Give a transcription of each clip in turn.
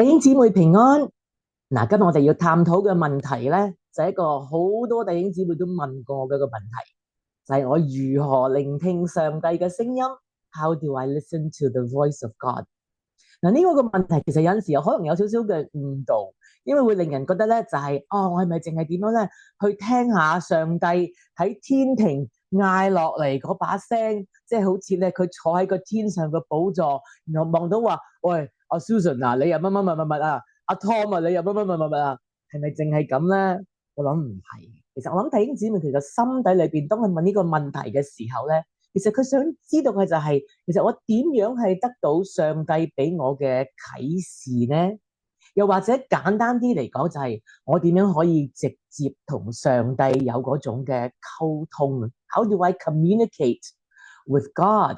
弟兄姊妹平安。嗱，今日我哋要探討嘅問題咧，就係一個好多弟兄姊妹都問過嘅一個問題，就係我如何聆聽上帝嘅聲音？How do I listen to the voice of God？嗱，呢個問題其實有陣時有可能有少少嘅誤導，因為會令人覺得咧就係我係咪淨係點樣咧去聽下上帝喺天庭嗌落嚟嗰把聲，即係好似咧佢坐喺個天上嘅寶座，然後望到話喂阿 Susan 啊，你又乜乜乜乜乜啊，阿 Tom 啊，你又乜乜乜乜乜啊，係咪淨係咁咧？我諗唔係，其實我諗弟兄姊妹其實心底裏邊當佢問呢個問題嘅時候咧。其實佢想知道嘅就係，其實我點樣係得到上帝俾我嘅啟示呢？又或者簡單啲嚟講，就係我點樣可以直接同上帝有嗰種嘅溝通？How do I communicate with God？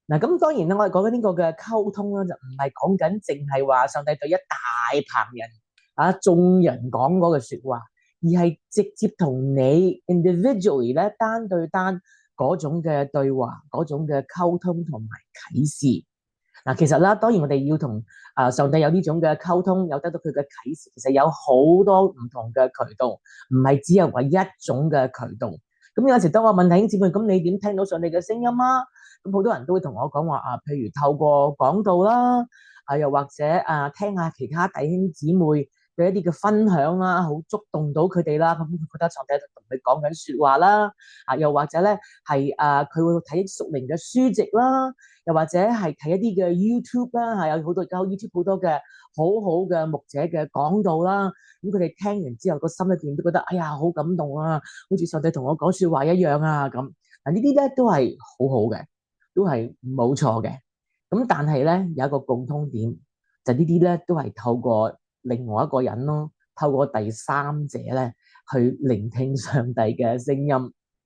嗱，咁當然啦，我哋講緊呢個嘅溝通咧，就唔係講緊淨係話上帝對一大棚人眾人講嗰句說話，而係直接同你 individually 咧單對單嗰種嘅對話，嗰種嘅溝通同埋啟示。嗱，其實啦，當然我哋要同上帝有呢種嘅溝通，有得到佢嘅啟示，其實有好多唔同嘅渠道，唔係只有話一種嘅渠道。咁有時當我問弟兄姊妹，咁你點聽到上帝嘅聲音啊？咁好多人都會同我講話譬如透過講道啦，又或者聽下其他弟兄姊妹嘅一啲嘅分享啦，好觸動到佢哋啦，咁佢覺得上帝同佢講緊說話啦，又或者咧係佢會睇屬靈嘅書籍啦，又或者係睇一啲嘅 YouTube 啦，有好多而家 YouTube 好多嘅好好嘅牧者嘅講道啦，咁佢哋聽完之後個心裏邊都覺得哎呀好感動啊，好似上帝同我講說話一樣啊咁。嗱呢啲咧都係好好嘅，都係冇錯嘅。咁但係咧有一個共通點，就呢啲咧都係透過另外一個人咯，透過第三者咧去聆聽上帝嘅聲音，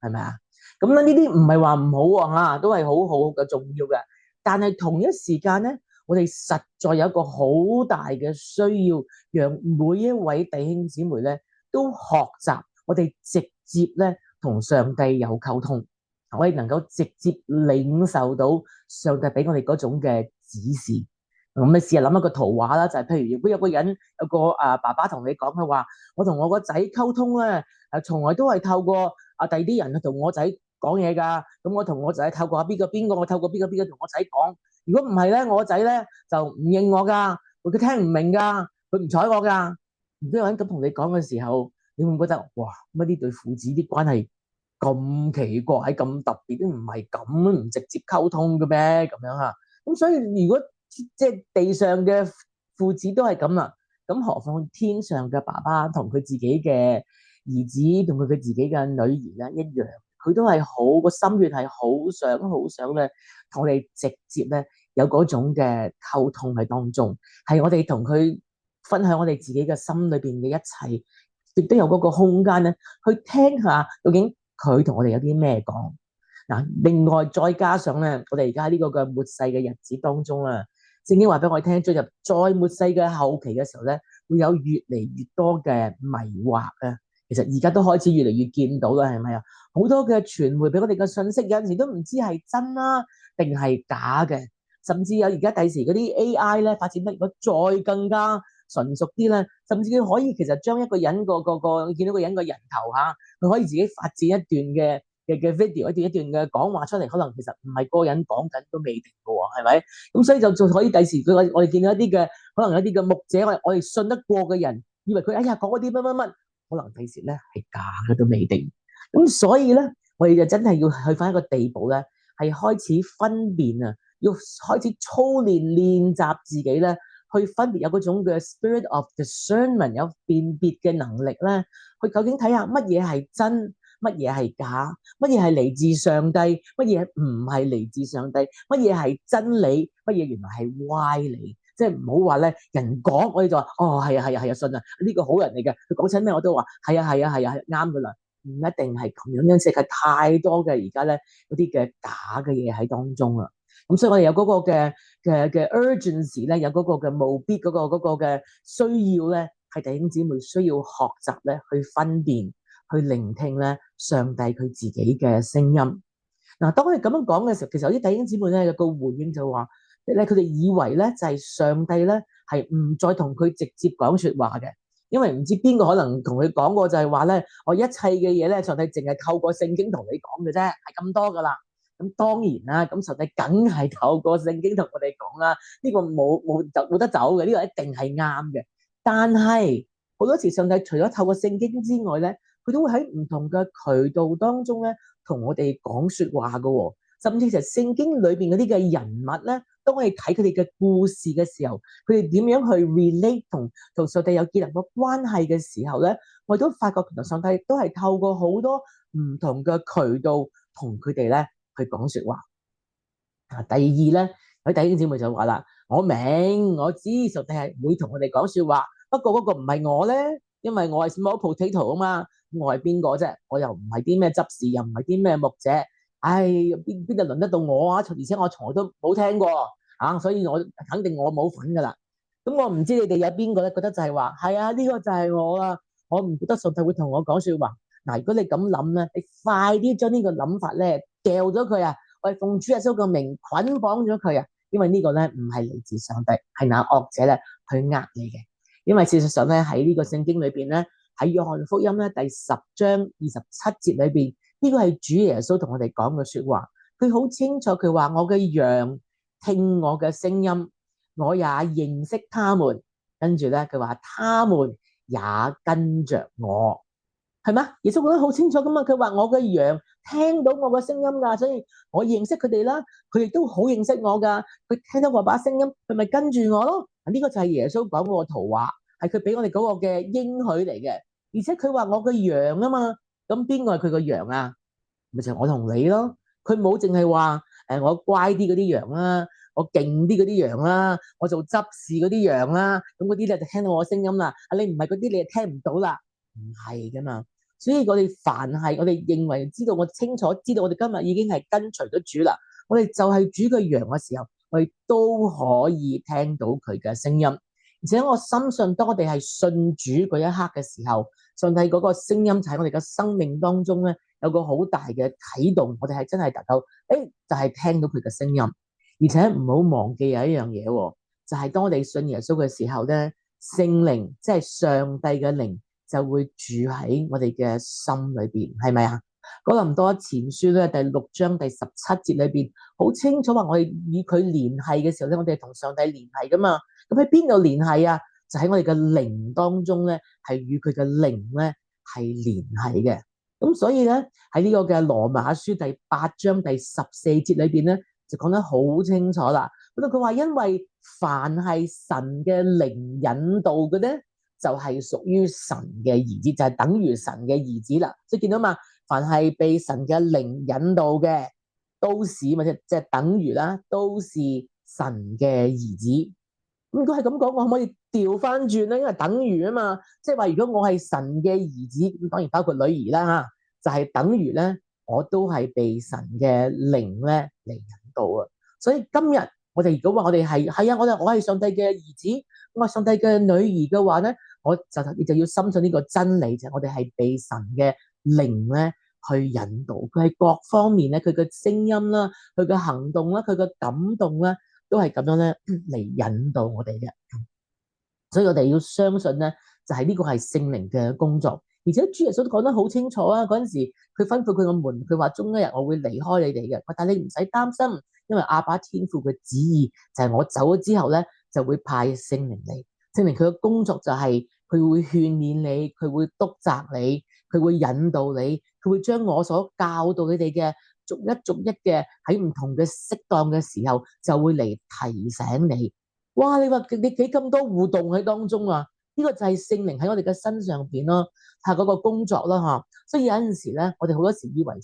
係咪啊？咁咧呢啲唔係話唔好啊，都係好好嘅重要嘅。但係同一時間咧，我哋實在有一個好大嘅需要，讓每一位弟兄姊妹咧都學習我哋直接咧同上帝有溝通，我哋能夠直接領受到上帝俾我哋嗰種嘅指示。咁你試下諗一個圖畫啦，就係譬如如果有個人有個爸爸同你講佢話，我同我個仔溝通咧，從來都係透過第二啲人去同我仔講嘢㗎。咁我同我仔透過邊個邊個，我透過邊個邊個同我仔講。如果唔係咧，我個仔咧就唔應我㗎，佢聽唔明㗎，佢唔睬我㗎。如果有人咁同你講嘅時候，你會唔會覺得哇，乜呢對父子啲關係咁奇怪、咁特別，都唔係咁唔直接溝通嘅咩？咁樣啊？咁所以如果即係地上嘅父子都係咁啦，咁何況天上嘅爸爸同佢自己嘅兒子同佢自己嘅女兒咧一樣，佢都係好個心願係好想咧同我哋直接咧有嗰種嘅溝通喺當中，係我哋同佢分享我哋自己嘅心裏邊嘅一切，亦都有嗰個空間咧去聽下究竟佢同我哋有啲咩講。嗱，另外再加上咧，我哋而家呢個嘅末世嘅日子當中啊，聖經話俾我哋聽，進入再末世嘅後期嘅時候咧，會有越嚟越多嘅迷惑啊。其實而家都開始越嚟越見到啦，係咪啊？好多嘅傳媒俾我哋嘅信息，有陣時都唔知係真啦定係假嘅，甚至有而家第時嗰啲 AI 咧發展得如果再更加純熟啲咧，甚至佢可以其實將一個人個見到個人個人頭嚇，佢可以自己發展一段嘅 video 一段嘅講話出嚟，可能其實唔係個人講緊都未定嘅喎，係咪？咁所以就可以第時我哋見到一啲嘅可能有一啲嘅牧者，我哋信得過嘅人，以為佢哎呀講嗰啲乜乜乜，可能第時咧係假嘅都未定。咁所以咧，我哋就真係要去翻一個地步咧，係開始分辨啊，要開始操練習自己咧，去分別有嗰種嘅 spirit of discernment， 有辨別嘅能力咧，去究竟睇下乜嘢係真。乜嘢係假？乜嘢係嚟自上帝？乜嘢唔係嚟自上帝？乜嘢係真理？乜嘢原來係歪理？即係唔好話咧，人講我哋就話哦係啊係啊係啊信啊，呢個好人嚟嘅，佢講親咩我都話係啊係啊係啊啱噶啦，唔一定係咁樣樣，世界太多嘅而家咧嗰啲嘅假嘅嘢喺當中啦。咁所以我哋有嗰個嘅 urgency 咧，有嗰個嘅務必嗰個嘅需要咧，係弟兄姊妹需要學習咧去分辨。去聆聽咧上帝佢自己嘅聲音。嗱，當佢咁樣講嘅時候，其實有啲弟兄姊妹咧有個回應就話，咧佢哋以為咧就係上帝咧係唔再同佢直接講說話嘅，因為唔知邊個可能同佢講過就係話咧，我一切嘅嘢咧，上帝淨係透過聖經同你講嘅啫，係咁多噶啦。咁當然啦，咁上帝梗係透過聖經同我哋講啦，呢個冇得走嘅，呢個一定係啱嘅。但係好多時上帝除咗透過聖經之外咧，佢都會喺唔同嘅渠道當中咧，同我哋講說話噶喎。甚至其實聖經裏邊嗰啲嘅人物咧，當我哋睇佢哋嘅故事嘅時候，佢哋點樣去 relate 同上帝有建立個關係嘅時候咧，我哋都發覺其實上帝都係透過好多唔同嘅渠道同佢哋咧去講說話。第二咧，有弟兄姊妹就話啦，我明我知上帝係會同我哋講說話，不過嗰個唔係我咧，因為我係 small potato 啊嘛，我係邊個啫？我又唔係啲咩執事，又唔係啲咩牧者，唉，邊度輪得到我啊？而且我從來都冇聽過啊，所以我肯定我冇份噶啦。咁我唔知你哋有邊個咧覺得就係話係啊，呢個就係我啦，我唔覺得上帝會同我講說話。嗱，如果你咁諗咧，你快啲將呢個諗法咧掉咗佢啊！我哋奉主耶穌嘅名捆綁咗佢啊！因為呢個咧唔係嚟自上帝，係那惡者咧去呃你嘅。因為事實上咧喺呢個聖經裏邊咧，喺約翰福音咧第10章27節裏邊，呢個係主耶穌同我哋講嘅說話。佢好清楚，佢話我嘅羊聽我嘅聲音，我也認識他們。跟住咧佢話他們也跟着我。係嘛？耶穌講得好清楚噶嘛，佢話我嘅羊聽到我嘅聲音噶，所以我認識佢哋啦，佢亦都好認識我噶，佢聽到我把聲音，佢咪跟住我咯。呢個就係耶穌講嗰個圖畫，係佢俾我哋嗰個嘅應許嚟嘅。而且佢話我嘅羊啊嘛，咁邊個係佢個羊啊？咪就係我同你咯。佢冇淨係話我乖啲嗰啲羊啦，我勁啲嗰啲羊啦，我做執事嗰啲羊啦，咁嗰啲咧就聽到我聲音啦。你唔係嗰啲，你就聽唔到啦。唔係噶嘛。所以我哋凡係我哋認為知道，我清楚知道我哋今日已經係跟隨咗主啦，我哋就係主嘅羊嘅時候，我哋都可以聽到佢嘅聲音。而且我深信，當我哋係信主嗰一刻嘅時候，上帝嗰個聲音就喺我哋嘅生命當中咧，有個好大嘅啟動，我哋係真係能夠就係聽到佢嘅聲音。而且唔好忘記有一樣嘢，就係當我哋信耶穌嘅時候咧，聖靈即係上帝嘅靈，就會住喺我哋嘅心裏邊，係咪啊？哥林多前書咧第6章第17節裏邊，好清楚話我哋與佢聯繫嘅時候咧，我哋係同上帝聯繫噶嘛。咁喺邊度聯繫啊？就喺我哋嘅靈當中咧，係與佢嘅靈咧係聯繫嘅。咁所以咧喺呢個嘅羅馬書第8章第14節裏邊咧，就講得好清楚啦。咁佢話因為凡係神嘅靈引導嘅咧，就係屬於神嘅兒子，就係等於神嘅兒子啦。即係見到嘛，凡係被神嘅靈引導嘅，都是或者即係等於啦，都是神嘅兒子。咁如果係咁講，我可唔可以調翻轉咧？因為等於啊嘛，即係話如果我係神嘅兒子，咁當然包括女兒啦吓，就係等於咧，我都係被神嘅靈咧嚟引導啊。所以今日我哋如果話我哋係啊，我係上帝嘅兒子，我係上帝嘅女兒嘅話咧，你就要深信呢個真理，就係我哋係被神嘅靈咧去引導，佢係各方面咧，佢嘅聲音啦，佢嘅行動啦，佢嘅感動啦，都係咁樣咧嚟引導我哋嘅。所以我哋要相信咧，就係呢個係聖靈嘅工作。而且主耶穌都講得好清楚啊，嗰陣時佢吩咐佢個門，佢話終一日我會離開你哋嘅，但係你唔使擔心，因為阿爸天父嘅旨意就係我走咗之後咧，就會派聖靈嚟。聖靈佢嘅工作就係佢會勸勉你，佢會督責你，佢會引導你，佢會將我所教導你哋嘅逐一逐一嘅喺唔同嘅適當嘅時候就會嚟提醒你。哇！你話你幾咁多互動喺當中啊？呢個就係聖靈喺我哋嘅身上邊咯，係嗰個工作啦嚇。所以有陣時咧，我哋好多時以為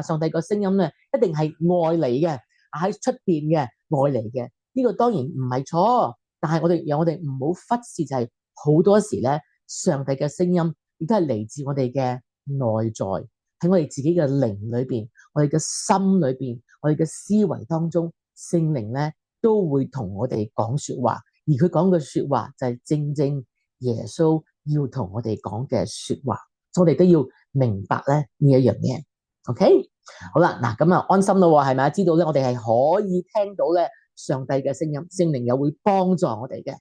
上帝個聲音咧一定係外嚟嘅，喺出邊嘅外嚟嘅。呢個當然唔係錯，但係我哋唔好忽視就係好多時咧，上帝嘅聲音亦都係嚟自我哋嘅內在，喺我哋自己嘅靈裏邊，我哋嘅心裏邊，我哋嘅思維當中，聖靈咧都會同我哋講說話，而佢講嘅說話就係正正耶穌要同我哋講嘅說話，我哋都要明白咧呢一樣嘢。OK， 好啦，嗱咁啊安心咯，係咪啊？知道咧，我哋係可以聽到咧上帝嘅聲音，聖靈又會幫助我哋嘅。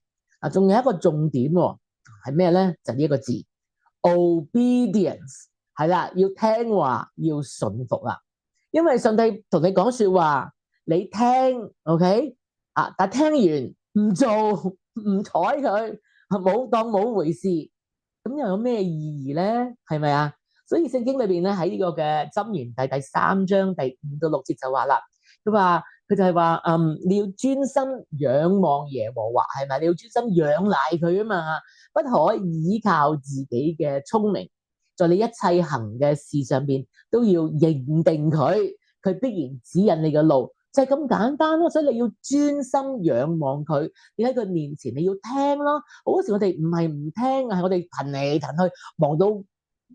仲有一個重點喎，係咩咧？就呢一個字 obedience， 係啦，要聽話，要順服啦。因為上帝同你講說話，你聽，OK 但聽完唔做唔睬佢，冇當冇回事，咁又有咩意義咧？係咪啊？所以聖經裏邊咧喺呢個嘅箴言第3章第5到6節就話啦，佢就係話，你要專心仰望耶和華，係咪？你要專心仰賴佢啊嘛，不可倚靠自己嘅聰明，在你一切行嘅事上邊都要認定佢，佢必然指引你嘅路，就係咁簡單咯。所以你要專心仰望佢，你喺佢面前你要聽咯。好多時我哋唔係唔聽，係我哋騰嚟騰去，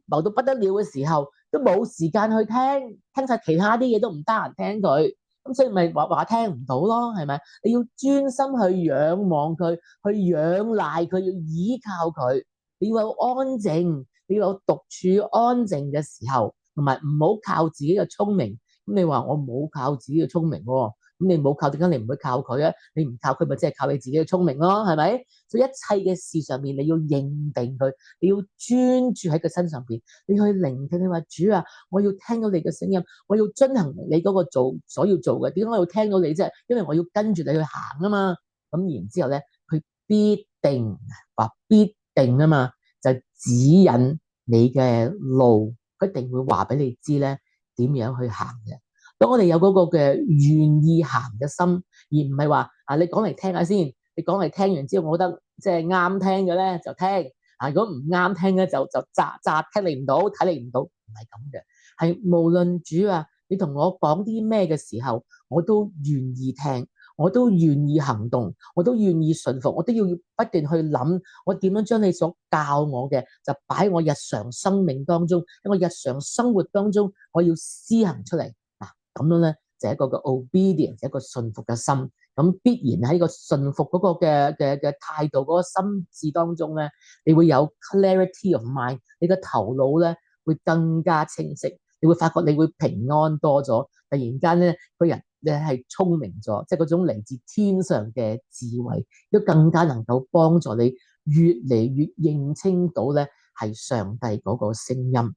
忙到不得了嘅時候，都冇時間去聽晒其他啲嘢，都唔得閒聽佢。咁所以咪話聽唔到咯，係咪？你要專心去仰望佢，去仰賴佢，要依靠佢。你要有安靜，你要有獨處安靜嘅時候，同埋唔好靠自己嘅聰明。咁你話我冇靠自己嘅聰明喎，咁你冇靠，點解你唔會靠佢啊？你唔靠佢，咪即係靠你自己嘅聰明咯，係咪？所以一切嘅事上面，你要認定佢，你要專注喺佢身上邊，你去聆聽。你話主啊，我要聽到你嘅聲音，我要遵行你嗰個所要做嘅。點解我要聽到你啫？因為我要跟住你去行啊嘛。咁然之後咧，佢必定啊嘛，就指引你嘅路，佢一定會話俾你知咧點樣去行嘅。當我哋有嗰個嘅願意行嘅心，而唔係話你講嚟聽下先，你講嚟聽完之後，我覺得即係啱聽嘅咧就聽，如果唔啱聽咧就詐聽你唔到，睇你唔到，唔係咁嘅。係無論主啊，你同我講啲咩嘅時候，我都願意聽，我都願意行動，我都願意順服，我都要不斷去諗，我點樣將你所教我嘅就擺喺我日常生命當中，喺我日常生活當中，我要施行出嚟。咁樣咧就係一個嘅 obedience，一個順服嘅心。咁必然喺個順服嗰個嘅態度，嗰個心智當中咧，你會有 clarity of mind，你個頭腦咧會更加清晰，你會發覺你會平安多咗，突然間咧個人咧係聰明咗，即係嗰種嚟自天上嘅智慧，都更加能夠幫助你越嚟越認清到咧係上帝嗰個聲音。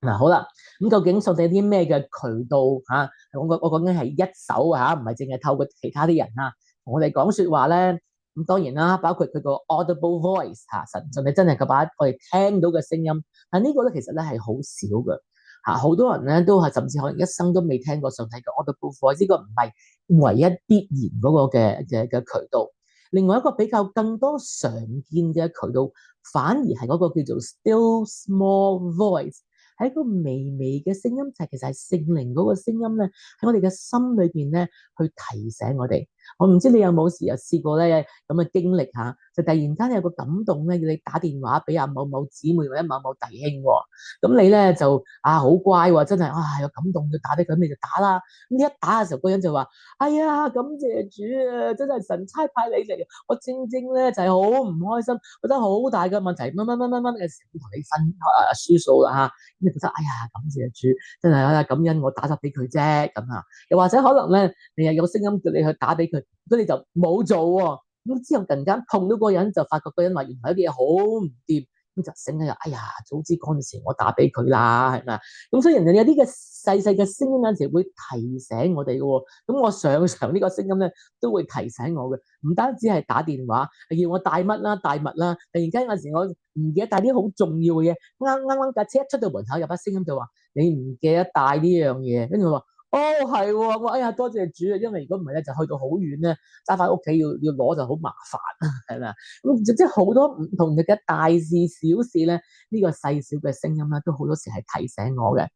好啦，咁究竟上帝有啲咩嘅渠道嚇？我講緊係一手嚇，唔係淨係透過其他啲人啊，同我哋講説話咧。咁當然啦，包括佢個 audible voice 嚇，上帝真係個把我哋聽到嘅聲音。但呢個咧其實咧係好少嘅嚇，好多人咧都係甚至可能一生都未聽過上帝嘅 audible voice，呢個唔係唯一必然嗰個嘅渠道。另外一個比較更多常見嘅渠道，反而係嗰個叫做 still small voice。係一個微微嘅聲音，就係其實係聖靈嗰個聲音咧，喺我哋嘅心裏邊咧，去提醒我哋。我唔知你有冇時有試過咧咁嘅經歷嚇，就突然間有個感動咧，要你打電話俾阿某某姊妹或者某某弟兄喎。咁你咧就好乖喎，真係有感動要打俾佢，你就打啦。咁你一打嘅時候，嗰人就話：哎呀，感謝主啊，真係神差派你嚟，我正正咧就係好唔開心，覺得好大嘅問題，乜嘅時候同你分輸數啦嚇。你覺得哎呀，感謝主，真係感恩我打咗俾佢啫咁啊。又或者可能咧，你又有聲音叫你去打俾佢，咁你就冇做喎。咁之後突然間碰到嗰個人，就發覺嗰個人話原來有啲嘢好唔掂，咁就醒起哎呀，早知嗰陣時我打俾佢啦，係咪啊？咁所以人哋有啲嘅細細嘅聲音有陣時會提醒我哋嘅喎。咁我常常呢個聲音咧都會提醒我嘅，唔單止係打電話，係要我帶乜啦帶物啦。突然間有陣時我唔記得帶啲好重要嘅嘢，啱架車一出到門口，有把聲音就話你唔記得帶呢樣嘢，跟住我話哦係喎，我哎呀多謝主啊，因為如果唔係咧就去到好遠咧，揸翻屋企要攞就好麻煩啊，係咪啊？咁即係好多唔同嘅大事小事咧，呢個細小嘅聲音咧都好多時係提醒我嘅。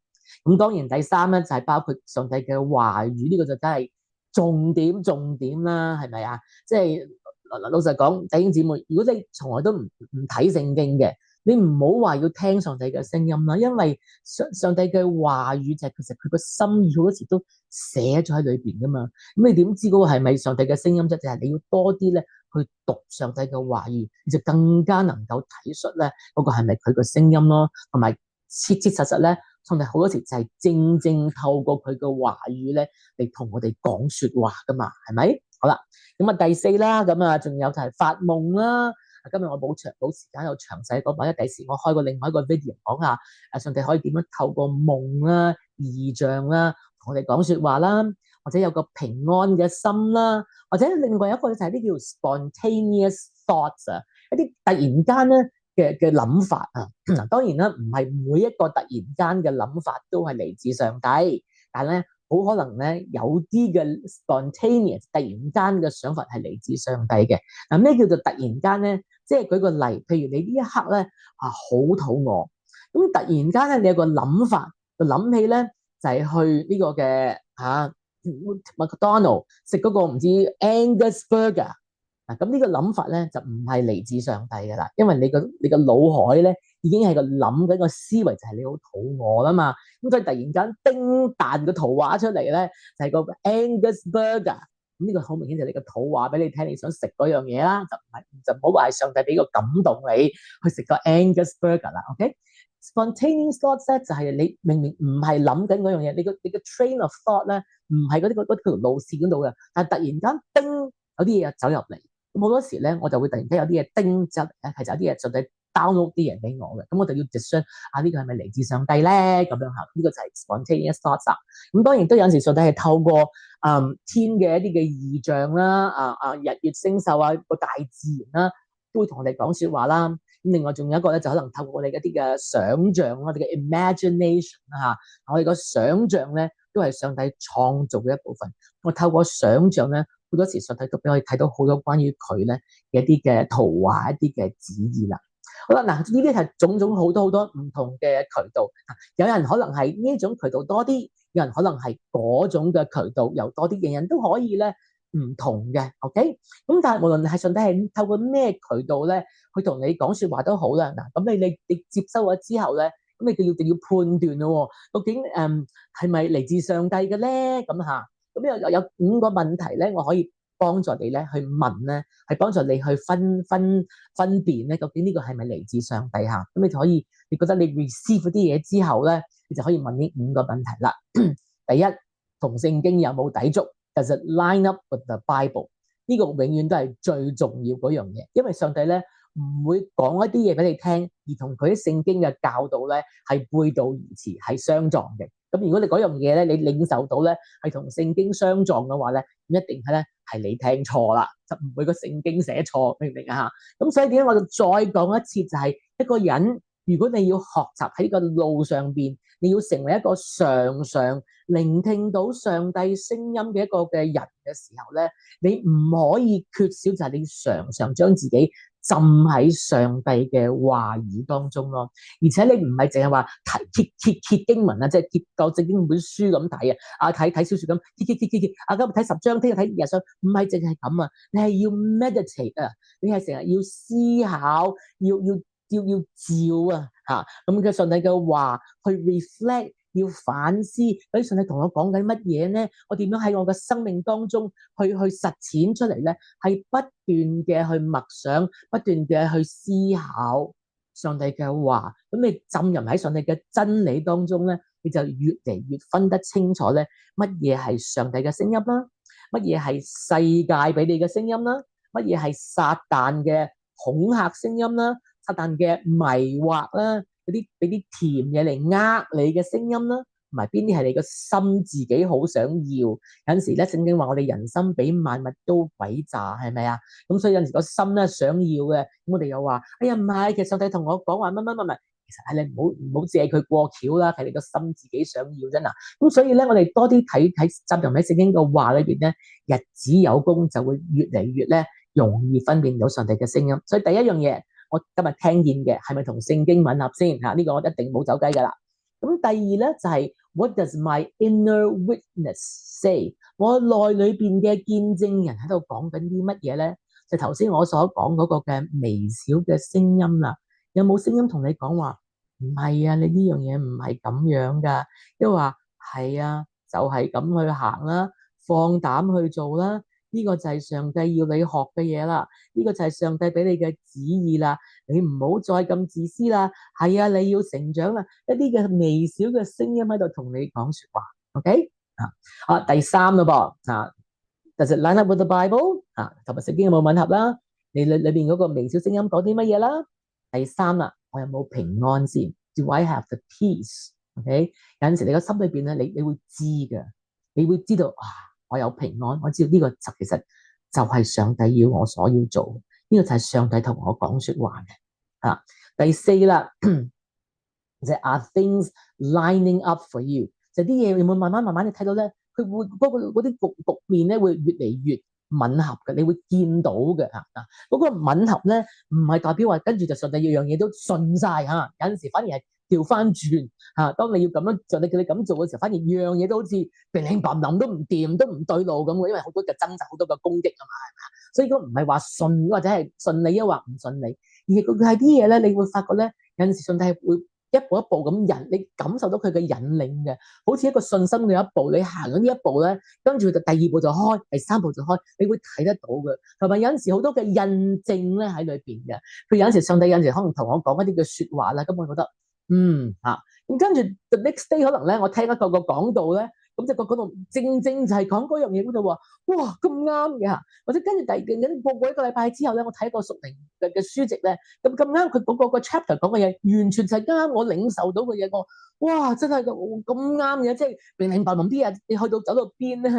咁當然第三咧就係包括上帝嘅話語，呢個就真係重點啦，係咪啊？即係老實講，弟兄姊妹，如果你從來都唔睇聖經嘅，你唔好話要聽上帝嘅聲音啦，因為上帝嘅話語就係其實佢個心意好多時都寫咗喺裏邊噶嘛。咁你點知嗰個係咪上帝嘅聲音啫？就係你要多啲咧去讀上帝嘅話語，你就更加能夠體恤咧嗰個係咪佢個聲音咯，同埋切實咧，上帝好多時就係正透過佢嘅話語咧嚟同我哋講說話噶嘛，係咪？好啦，咁啊第四啦，咁啊仲有就係發夢啦。今日我冇時間有詳細講，或者第時我開個另外一個 video 講下，上帝可以點樣透過夢啦、異象啦，同我哋講說話啦，或者有個平安嘅心啦，或者另外一個就係啲叫 spontaneous thoughts 啊，一啲突然間咧嘅諗法啊。嗱，當然啦，唔係每一個突然間嘅諗法都係嚟自上帝，但係咧好可能咧有啲嘅 spontaneous 突然間嘅想法係嚟自上帝嘅。嗱，咩叫做突然間咧？即係舉個例，譬如你呢一刻咧好肚餓，咁突然間咧你有個諗法，就諗起咧就係去呢個嘅麥當勞食嗰個唔知 Angus Burger。嗱，咁呢個諗法咧就唔係嚟自上帝嘅啦，因為你個腦海咧已經係個諗緊個思維就係你好肚餓啦嘛，咁所以突然間叮彈個圖畫出嚟咧就係個 Angus Burger。咁呢個好明顯就係你個肚話俾你聽，你想食嗰樣嘢啦，就唔好話係上帝俾個感動你去食個 Angus Burger 啦。OK，spontaneous thoughts 咧就係你明明唔係諗緊嗰樣嘢，你個 train of thought 咧唔係嗰條路線嗰度嘅，但係突然間叮有啲嘢走入嚟。咁好多時咧，我就會突然間有啲嘢叮質咧，其實有啲嘢上帝 download 啲嘢俾我嘅，咁我就要 discern 呢個係咪嚟自上帝咧？咁樣嚇，呢個就係 spontaneous thoughts 啊。咁當然都有陣時上帝係透過天嘅一啲嘅異象啦，日月星宿啊，個大自然啦，都會同我哋講説話啦。咁另外仲有一個咧，就可能透過我哋一啲嘅想像，我哋嘅 imagination 啦嚇，我哋個想像咧都係上帝創造嘅一部分。我透過想像咧。好多時上帝都俾我哋睇到好多關於佢咧嘅一啲嘅圖畫、一啲嘅旨意啦。好啦，嗱，呢啲係種種好多好多唔同嘅渠道。有人可能係呢種渠道多啲，有人可能係嗰種嘅渠道又多啲，人人都可以咧唔同嘅。OK，咁但係無論係上帝係透過咩渠道咧，去同你講説話都好啦。嗱，咁你接收咗之後咧，咁你就要判斷咯，究竟係咪嚟自上帝嘅咧？咁嚇。咁有5個問題咧，我可以幫助你咧去問咧，係幫助你去分辨咧，究竟呢個係咪嚟自上帝嚇？咁你就可以，你覺得你 receive 嗰啲嘢之後咧，你就可以問呢5個問題啦。第一，同聖經有冇抵觸 ？Does it line up with the Bible？ 呢個永遠都係最重要嗰樣嘢，因為上帝咧唔會講一啲嘢俾你聽，而同佢啲聖經嘅教導咧係背道而馳，係相撞嘅。咁如果你嗰樣嘢咧，你領受到咧係同聖經相撞嘅話咧，咁一定係咧係你聽錯啦，就唔會個聖經寫錯，明唔明啊？咁所以點解我就再講一次，就係一個人，如果你要學習喺呢個路上邊，你要成為一個常常聆聽到上帝聲音嘅一個嘅人嘅時候咧，你唔可以缺少就係你常常將自己浸喺上帝嘅話語當中咯，而且你唔係淨係話揭經文啊，即係揭舊聖經本書咁睇啊，睇小說咁揭，今日睇10章，聽日睇日上，唔係淨係咁啊，你係要 meditate 啊，你係成日要思考，要照啊嚇，咁嘅上帝嘅話去 reflect。要反思，嗰啲上帝同我講緊乜嘢咧？我點樣喺我嘅生命當中去實踐出嚟咧？係不斷嘅去默想，不斷嘅去思考上帝嘅話。咁你浸淫喺上帝嘅真理當中咧，你就越嚟越分得清楚咧，乜嘢係上帝嘅聲音啦，乜嘢係世界俾你嘅聲音啦，乜嘢係撒旦嘅恐嚇聲音啦，撒旦嘅迷惑啦。嗰啲俾啲甜嘢嚟呃你嘅聲音啦，同埋邊啲係你個心自己好想要？有陣時咧，聖經話我哋人心比萬物都詭詐，係咪啊？咁所以有陣時個心咧想要嘅，咁我哋又話：哎呀唔係，其實上帝同我講話乜，其實係你唔好借佢過橋啦，係你個心自己想要啫嗱。咁所以咧，我哋多啲睇浸入喺聖經嘅話裏邊咧，日子有功就會越嚟越咧容易分辨到上帝嘅聲音。所以第一樣嘢。我今日聽見嘅係咪同聖經吻合先嚇？呢個我一定冇走雞噶啦。咁第二咧就係 What does my inner witness say？ 我內裏邊嘅見證人喺度講緊啲乜嘢咧？就頭先我所講嗰個嘅微小嘅聲音啦。有冇聲音同你講話？唔係啊，你呢樣嘢唔係咁樣噶。因為話係啊，就係咁去行啦，放膽去做啦。呢個就係上帝要你學嘅嘢啦，呢個就係上帝俾你嘅旨意啦。你唔好再咁自私啦，係啊，你要成長啦。一啲嘅微小嘅聲音喺度同你講說話，OK 啊？第三咯噃啊， Does it line up with the Bible？同埋聖經有冇吻合啦？你裏邊嗰個微小聲音講啲乜嘢啦？第三啦，我有冇平安先？Do I have the peace？OK，有陣時你個心裏邊咧，你會知嘅，你會知道我有平安，我知道呢個其實就係上帝要我所要做，呢個就係上帝同我講說話嘅。第四啦，就係 Are things lining up for you？就啲嘢有冇慢慢你睇到咧？佢會嗰啲局面咧會越嚟越吻合嘅，你會見到嘅嗰個吻合咧，唔係代表話跟住就上帝樣嘢都順晒嚇，有陣時反而係調翻轉嚇。當你要咁樣上帝叫你咁做嘅時候，反而樣嘢都好似乒乒乓乓都唔掂，都唔對路咁嘅，因為好多嘅掙扎，好多嘅攻擊啊嘛，係嘛？所以都唔係話順或者係順利，抑或唔順利，而佢係啲嘢咧，你會發覺咧，有陣時上帝係會一步一步咁引，你感受到佢嘅引領嘅，好似一個信心嘅一步，你行咗呢一步咧，跟住就第二步就開，第三步就開，你會睇得到嘅。同埋有陣時好多嘅印證咧喺裏邊嘅，佢有陣時上帝有陣時可能同我講一啲嘅説話啦，咁我覺得咁跟住 the next day 可能咧，我聽一個講道咧。咁就嗰度正就係講嗰樣嘢嗰度話，哇咁啱嘅嚇！或者跟住過一個禮拜之後咧，我睇一個屬靈嘅書籍咧，咁啱佢嗰個 chapter 講嘅嘢，完全就係啱我領受到嘅嘢。我哇真係咁啱嘅，即係明明白白啲嘢，你去到走到邊咧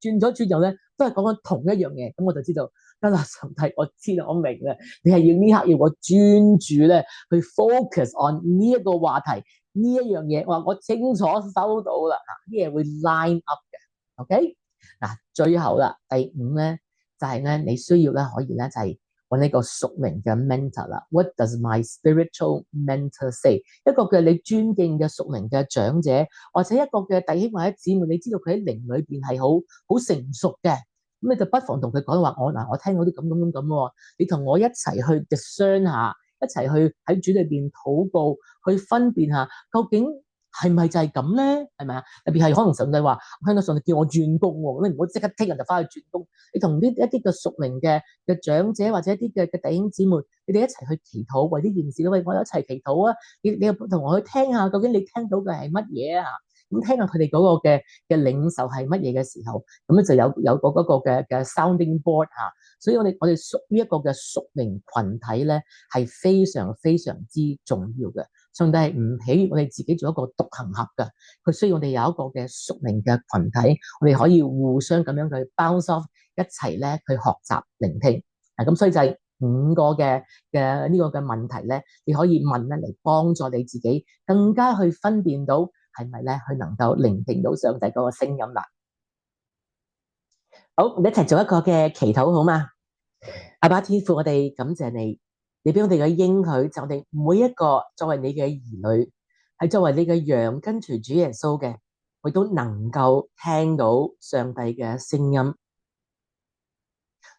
轉咗轉右咧，都係講緊同一樣嘢。咁我就知道得啦，上帝，我知道我明啦，你係要呢刻要我專注咧去 focus on 呢一個話題。呢一樣嘢，我清楚收到啦，啲嘢會 line up 嘅 ，OK？ 最後啦，第五咧就係咧，你需要咧可以咧就係揾呢個屬靈嘅 mentor 啦。What does my spiritual mentor say？ 一個嘅你尊敬嘅屬靈嘅長者，或者一個嘅弟兄或者姊妹，你知道佢喺靈裏邊係好成熟嘅，咁你就不妨同佢講話，我聽到啲咁喎，你同我一齊去 discern 下。一齊去喺主裏邊禱告，去分辨下究竟係咪就係咁咧？係咪啊？特別係可能上帝話，我聽到上帝叫我轉工喎，你唔好即刻聽日就翻去轉工。你同一啲嘅屬靈嘅長者或者一啲嘅弟兄姊妹，你哋一齊去祈禱，為呢件事，喂，我哋一齊祈禱啊！你又同我去聽下，究竟你聽到嘅係乜嘢啊？咁聽下佢哋嗰個嘅領受係乜嘢嘅時候，咁咧就有嗰個嘅 sounding board 所以我哋屬於一個嘅屬靈群體咧，係非常非常之重要嘅。上帝係唔喜悅我哋自己做一個獨行俠嘅，佢需要我哋有一個嘅屬靈嘅群體，我哋可以互相咁樣去 bounce off 一齊咧去學習聆聽。咁所以就係5個嘅呢個嘅問題咧，你可以問咧嚟幫助你自己更加去分辨到係咪咧去能夠聆聽到上帝嗰個聲音啦。好，我哋一齊做一個嘅祈禱好嗎？阿爸天父，我哋感謝你，你俾我哋嘅應許就我哋每一個作為你嘅兒女，係作為你嘅羊跟隨主耶穌嘅，我都能夠聽到上帝嘅聲音。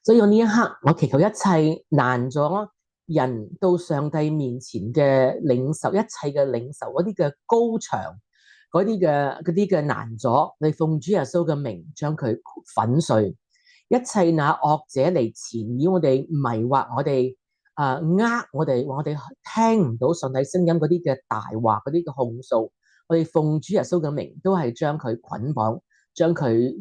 所以我呢一刻，我祈求一切難咗人到上帝面前嘅領受，一切嘅領受嗰啲嘅高牆，嗰啲嘅難阻，你奉主耶穌嘅名將佢粉碎。一切那惡者嚟纏繞我哋、迷惑我哋、我哋，話我哋聽唔到上帝聲音嗰啲嘅大話、嗰啲嘅控訴，我哋奉主耶穌嘅名都係將佢捆綁、將佢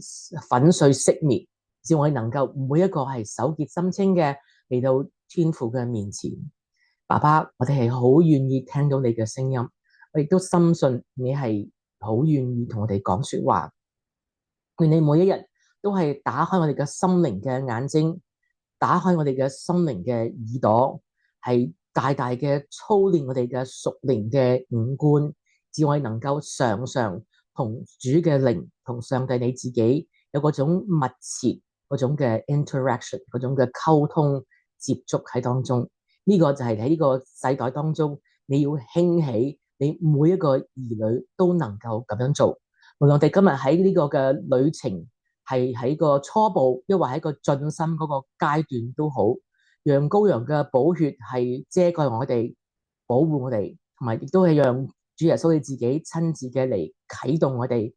粉碎熄滅，使我哋能夠每一個係手潔心清嘅嚟到天父嘅面前。爸爸，我哋係好願意聽到你嘅聲音，我亦都深信你係好願意同我哋講說話。願你每一日都係打開我哋嘅心靈嘅眼睛，打開我哋嘅心靈嘅耳朵，係大大嘅操練我哋嘅屬靈嘅五官，使我哋能夠常常同主嘅靈、同上帝你自己有嗰種密切嗰種嘅 interaction，嗰種嘅溝通接觸喺當中。呢個就係喺呢個世代當中，你要興起，你每一個兒女都能夠咁樣做。無論我哋今日喺呢個嘅旅程係喺個初步，抑或喺個進深嗰個階段都好，讓羔羊嘅寶血係遮蓋我哋、保護我哋，同埋亦都係讓主耶穌你自己親自嘅嚟啟動我哋、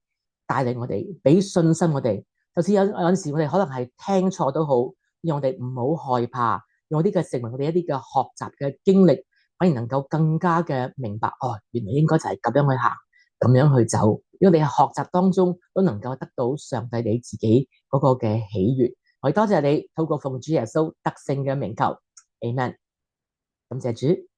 帶領我哋、俾信心我哋。就算有陣時我哋可能係聽錯都好，讓我哋唔好害怕，用啲嘅成為我哋一啲嘅學習嘅經歷，反而能夠更加嘅明白，原來應該就係咁樣去行，咁樣去走。讓我哋喺學習當中都能夠得到上帝你自己嗰個嘅喜悅。我哋多謝你透過奉主耶穌得勝嘅名求，Amen。感謝主。